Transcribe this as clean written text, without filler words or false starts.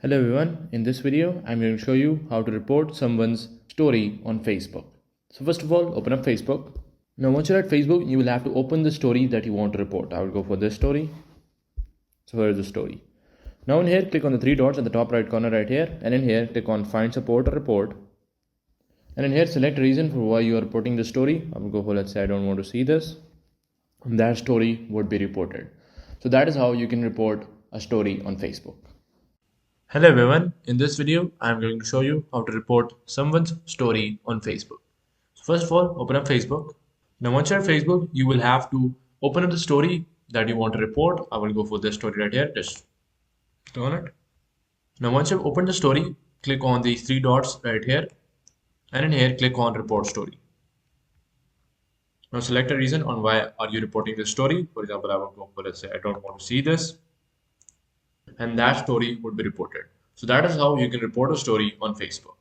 Hello everyone, in this video I'm going to show you how to report someone's story on Facebook. So first of all, open up Facebook. Now once you're at Facebook, you will have to open the story that you want to report. I will go for this story. So here is the story. Now in here, click on the three dots at the top right corner right here, and in here click on find support or report. And in here select reason for why you are reporting the story. I will go for, let's say I don't want to see this. And that story would be reported. So that is how you can report a story on Facebook. Hello everyone, in this video I am going to show you how to report someone's story on Facebook. So first of all, open up Facebook. Now once you're at Facebook, you will have to open up the story that you want to report. I will go for this story right here, just click on it. Now once you've opened the story, click on these three dots right here, and in here click on report story. Now select a reason on why are you reporting this story. For example, I will go for, let's say I don't want to see this, and that story would be reported. So that is how you can report a story on Facebook.